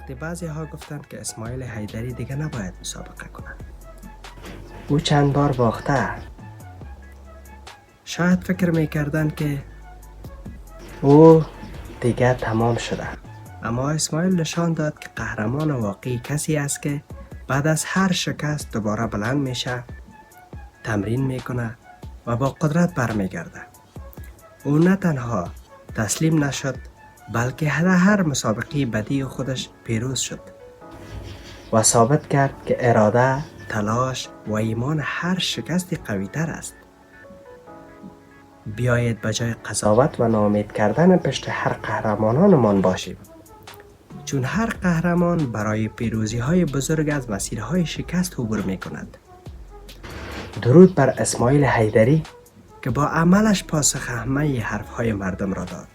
وقتی بعضی ها گفتند که اسماعیل حیدری دیگه نباید مسابقه کنه. او چند بار باخته. شاید فکر میکردن که او دیگه تمام شده. اما اسماعیل نشان داد که قهرمان واقعی کسی است که بعد از هر شکست دوباره بلند میشه، تمرین میکنه و با قدرت برمیگرده. او نه تنها تسلیم نشد بلکه هر مسابقه بدی خودش پیروز شد و ثابت کرد که اراده، تلاش و ایمان هر شکستی قوی تر است. بیایید به جای قضاوت و ناامید کردن پشت هر قهرمانانمان باشیم، چون هر قهرمان برای پیروزی های بزرگ از مسیرهای شکست عبور می کند. درود بر اسماعیل حیدری که با عملش پاسخ همه حرف های مردم را داد.